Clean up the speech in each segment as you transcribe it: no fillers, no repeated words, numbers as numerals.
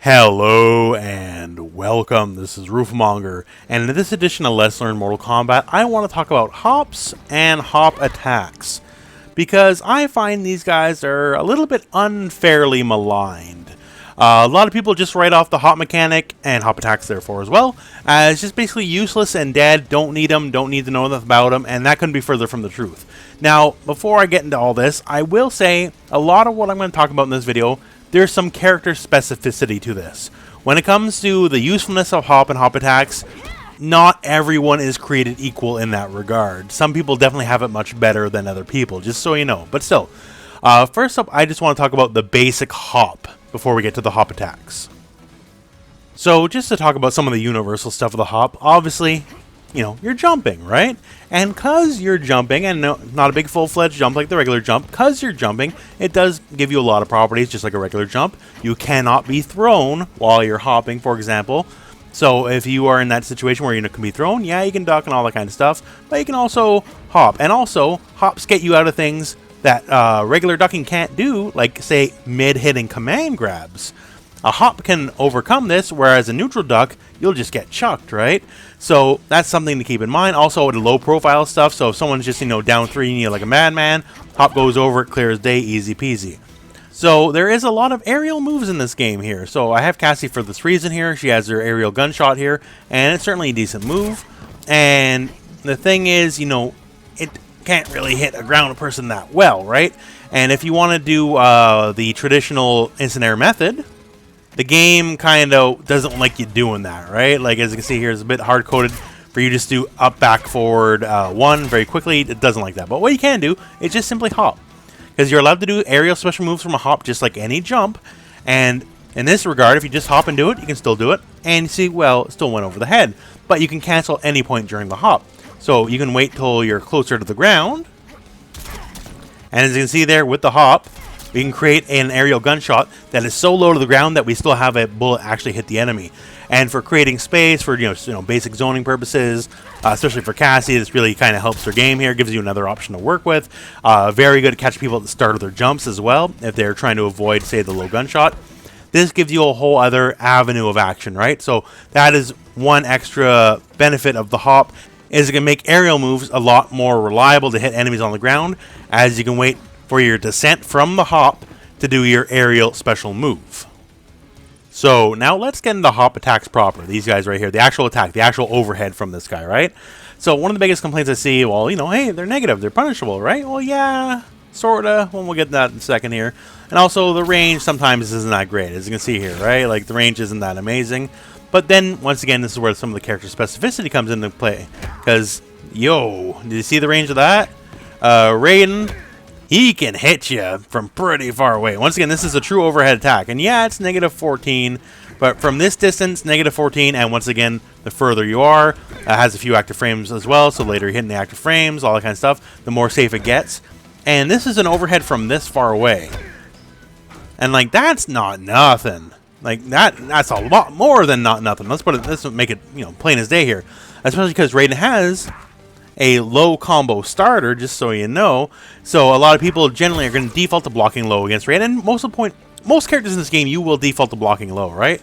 Hello and welcome, this is Rooflemonger, and in this edition of Let's Learn Mortal Kombat, I want to talk about hops and hop attacks, because I find these guys are a little bit unfairly maligned. A lot of people just write off the hop mechanic, and hop attacks therefore as well, as just basically useless and dead, don't need them, don't need to know enough about them, and that couldn't be further from the truth. Now, before I get into all this, I will say a lot of what I'm going to talk about in this video, there's some character specificity to this. When it comes to the usefulness of hop and hop attacks, not everyone is created equal in that regard. Some people definitely have it much better than other people, just so you know. But still, first up, I just want to talk about the basic hop before we get to the hop attacks. So just to talk about some of the universal stuff of the hop, obviously, you know, you're jumping, right? And because you're jumping, and not a big full-fledged jump like the regular jump, because you're jumping, it does give you a lot of properties, just like a regular jump. You cannot be thrown while you're hopping, for example. So if you are in that situation where you can be thrown, yeah, you can duck and all that kind of stuff, but you can also hop. And also, hops get you out of things that regular ducking can't do, like, say, mid-hitting command grabs. A hop can overcome this, whereas a neutral duck, you'll just get chucked, right? So that's something to keep in mind. Also, with low profile stuff, so if someone's just, down 3 you like a madman, hop goes over it, clear as day, easy peasy. So there is a lot of aerial moves in this game here. So I have Cassie for this reason here. She has her aerial gunshot here, and it's certainly a decent move. And the thing is, it can't really hit a ground person that well, right? And if you want to do the traditional instant air method, the game kind of doesn't like you doing that, right? Like, as you can see here, it's a bit hard-coded for you just to up, back, forward, one very quickly. It doesn't like that. But what you can do is just simply hop, because you're allowed to do aerial special moves from a hop just like any jump. And in this regard, if you just hop and do it, you can still do it. And you see, well, it still went over the head. But you can cancel any point during the hop. So you can wait till you're closer to the ground. And as you can see there with the hop, we can create an aerial gunshot that is so low to the ground that we still have a bullet actually hit the enemy. And for creating space, for basic zoning purposes, especially for Cassie, this really kind of helps her game here, gives you another option to work with. Very good to catch people at the start of their jumps as well, if they're trying to avoid, say, the low gunshot. This gives you a whole other avenue of action, right? So that is one extra benefit of the hop, is it can make aerial moves a lot more reliable to hit enemies on the ground, as you can wait for your descent from the hop to do your aerial special move. So now let's get into hop attacks proper. These guys right here, the actual attack, the actual overhead from this guy, right? So one of the biggest complaints I see, well, hey, they're negative, they're punishable, right? Well, yeah, sorta. Well, we'll get to that in a second here. And also the range sometimes isn't that great, as you can see here, right? Like, the range isn't that amazing. But then, once again, this is where some of the character specificity comes into play. Because, yo, did you see the range of that? Raiden, he can hit you from pretty far away. Once again, this is a true overhead attack. And yeah, it's negative 14. But from this distance, negative 14. And once again, the further you are, it has a few active frames as well. So later you're hitting the active frames, all that kind of stuff, the more safe it gets. And this is an overhead from this far away. And, like, that's not nothing. Like, that's a lot more than not nothing. Let's make it, plain as day here. Especially because Raiden has a low combo starter, just so you know. So a lot of people generally are going to default to blocking low against Raiden. And most characters in this game, you will default to blocking low, right?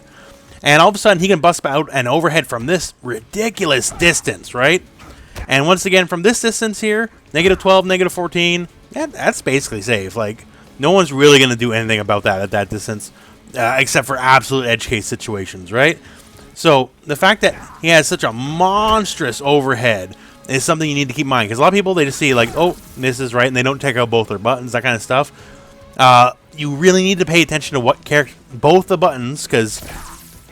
And all of a sudden, he can bust out an overhead from this ridiculous distance, right? And once again, from this distance here, negative 12, negative 14, yeah, that's basically safe. Like, no one's really going to do anything about that at that distance, except for absolute edge case situations, right? So the fact that he has such a monstrous overhead is something you need to keep in mind, because a lot of people, they just see, like, oh, this is right, and they don't take out both their buttons, that kind of stuff. You really need to pay attention to what character, both the buttons, because,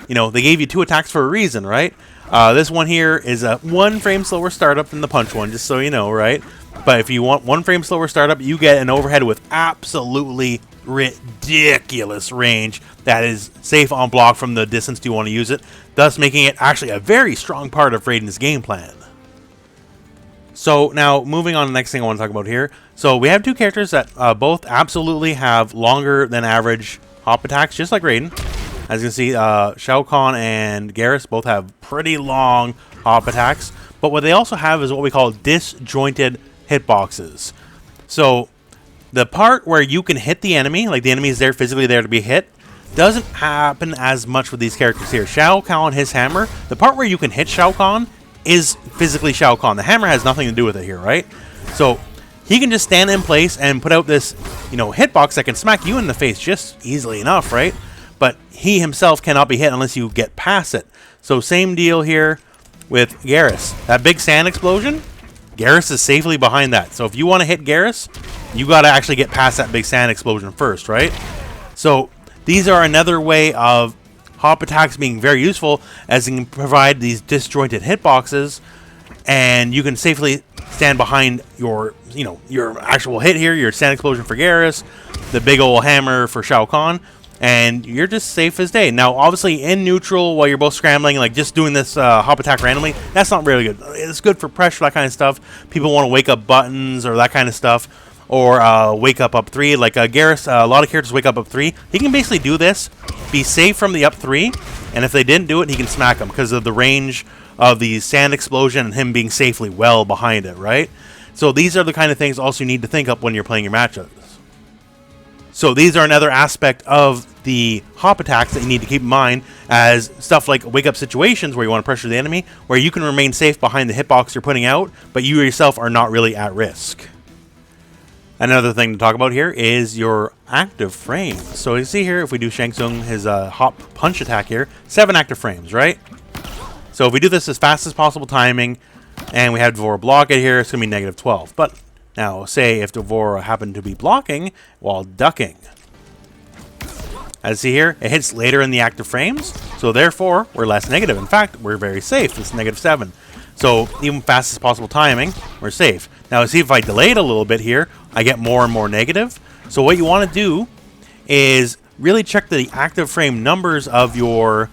they gave you 2 attacks for a reason, right? This one here is a 1 frame slower startup than the punch one, just so you know, right? But if you want 1 frame slower startup, you get an overhead with absolutely ridiculous range that is safe on block from the distance you want to use it, thus making it actually a very strong part of Raiden's game plan. So now, moving on to the next thing I want to talk about here. So we have 2 characters that both absolutely have longer than average hop attacks, just like Raiden. As you can see, Shao Kahn and Garrus both have pretty long hop attacks. But what they also have is what we call disjointed hitboxes. So the part where you can hit the enemy, like the enemy is there physically there to be hit, doesn't happen as much with these characters here. Shao Kahn, his hammer, the part where you can hit Shao Kahn is physically Shao Kahn. The hammer has nothing to do with it here, right? So he can just stand in place and put out this, you know, hitbox that can smack you in the face just easily enough, right? But he himself cannot be hit unless you get past it. So same deal here with Garrus. That big sand explosion, Garrus is safely behind that. So if you want to hit Garrus, you got to actually get past that big sand explosion first, right? So these are another way of hop attacks being very useful, as it can provide these disjointed hitboxes, and you can safely stand behind your, you know, your actual hit here, your sand explosion for Garrus, the big old hammer for Shao Kahn, and you're just safe as day. Now, obviously, in neutral, while you're both scrambling, like just doing this hop attack randomly, that's not really good. It's good for pressure, that kind of stuff. People want to wake up buttons or that kind of stuff, or wake up 3. Like Garrus, a lot of characters wake up 3. He can basically do this, be safe from the up 3, and if they didn't do it, he can smack them because of the range of the sand explosion and him being safely well behind it, right? So these are the kind of things also you need to think up when you're playing your matchups. So these are another aspect of the hop attacks that you need to keep in mind, as stuff like wake up situations where you want to pressure the enemy, where you can remain safe behind the hitbox you're putting out, but you yourself are not really at risk. Another thing to talk about here is your active frames. So you see here, if we do Shang Tsung, his hop punch attack here, 7 active frames, right? So if we do this as fast as possible timing, and we have Devora block it here, it's going to be negative 12. But now, say if Devora happened to be blocking while ducking. As you see here, it hits later in the active frames, so therefore, we're less negative. In fact, we're very safe. It's negative 7. So even fast as possible timing, we're safe. Now, see if I delay it a little bit here, I get more and more negative. So what you want to do is really check the active frame numbers of your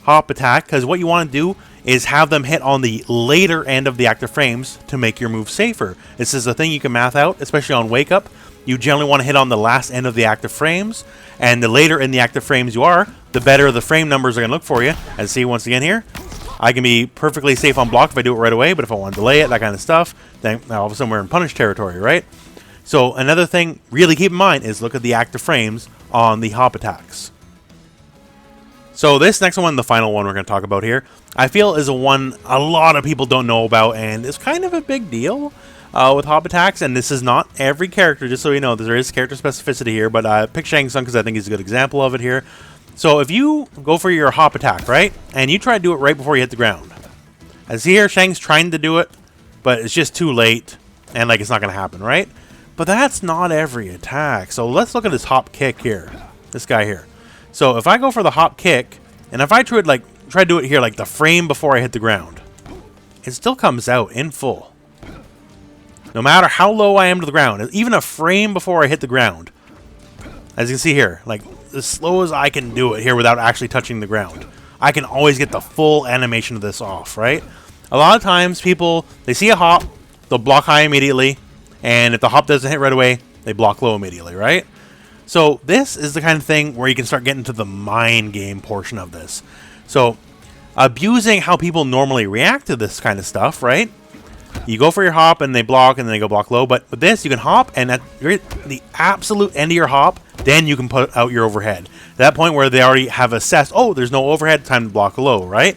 hop attack, because what you want to do is have them hit on the later end of the active frames to make your move safer. This is a thing you can math out, especially on wake up. You generally want to hit on the last end of the active frames, and the later in the active frames you are, the better the frame numbers are going to look for you. And see, once again here, I can be perfectly safe on block if I do it right away, but if I want to delay it, that kind of stuff, then all of a sudden we're in punish territory, right? So another thing really keep in mind is look at the active frames on the hop attacks. So this next one, the final one we're going to talk about here, I feel is a one a lot of people don't know about, and it's kind of a big deal with hop attacks. And this is not every character, just so you know, there is character specificity here, but I picked Shang Tsung because I think he's a good example of it here. So if you go for your hop attack, right, and you try to do it right before you hit the ground, as here, Shang's trying to do it, but it's just too late, and like it's not going to happen, right? But that's not every attack. So let's look at this hop kick here, this guy here. So if I go for the hop kick, and if I try to do it here like the frame before I hit the ground, it still comes out in full. No matter how low I am to the ground, even a frame before I hit the ground, as you can see here, like as slow as I can do it here without actually touching the ground, I can always get the full animation of this off, right? A lot of times people, they see a hop, they'll block high immediately, and if the hop doesn't hit right away, they block low immediately, right? So this is the kind of thing where you can start getting to the mind game portion of this. So abusing how people normally react to this kind of stuff, right? You go for your hop and they block and then they go block low, but with this you can hop and at the absolute end of your hop, then you can put out your overhead. At that point where they already have assessed, oh, there's no overhead, time to block low, right?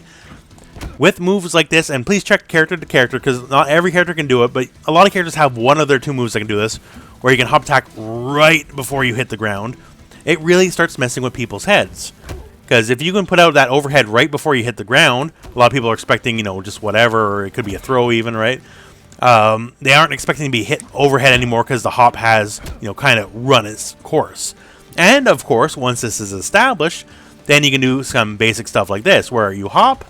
With moves like this, and please check character to character because not every character can do it, but a lot of characters have one of their 2 moves that can do this, where you can hop attack right before you hit the ground. It really starts messing with people's heads. Because if you can put out that overhead right before you hit the ground, a lot of people are expecting, you know, just whatever, or it could be a throw even, right? They aren't expecting to be hit overhead anymore because the hop has, you know, kind of run its course. And, of course, once this is established, then you can do some basic stuff like this, where you hop,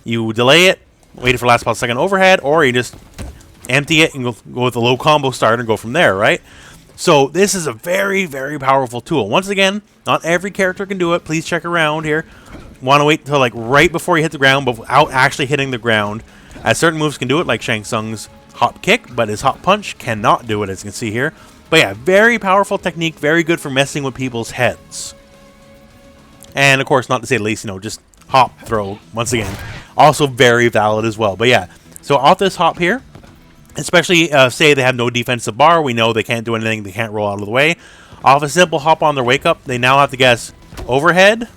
you delay it, wait for last possible second overhead, or you just empty it and go with a low combo start and go from there, right? So this is a very, very powerful tool. Once again, not every character can do it. Please check around here. Want to wait until like right before you hit the ground, but without actually hitting the ground. As certain moves can do it, like Shang Tsung's hop kick, but his hop punch cannot do it, as you can see here. But yeah, very powerful technique, very good for messing with people's heads. And of course, not to say the least, you know, just hop throw, once again, also very valid as well. But yeah, so off this hop here, especially say they have no defensive bar, we know they can't do anything, they can't roll out of the way. Off a simple hop on their wake up, they now have to guess overhead,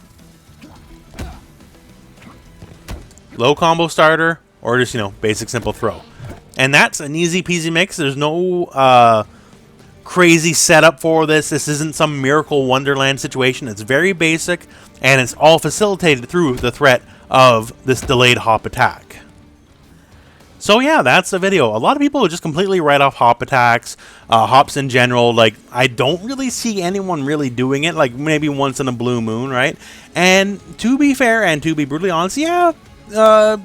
low combo starter, or just, you know, basic simple throw. And that's an easy peasy mix. There's no crazy setup for this. This isn't some miracle wonderland situation. It's very basic, and it's all facilitated through the threat of this delayed hop attack. So yeah, that's the video. A lot of people just completely write off hop attacks, hops in general. Like, I don't really see anyone really doing it, like maybe once in a blue moon, right? And to be fair and to be brutally honest, yeah,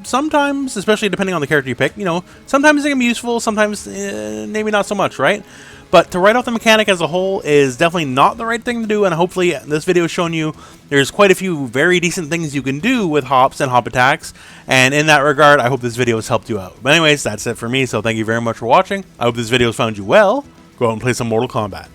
sometimes, especially depending on the character you pick, you know, sometimes they can be useful, sometimes maybe not so much, right? But to write off the mechanic as a whole is definitely not the right thing to do, and hopefully this video has shown you there's quite a few very decent things you can do with hops and hop attacks, and in that regard, I hope this video has helped you out. But anyways, that's it for me, so thank you very much for watching. I hope this video has found you well. Go out and play some Mortal Kombat.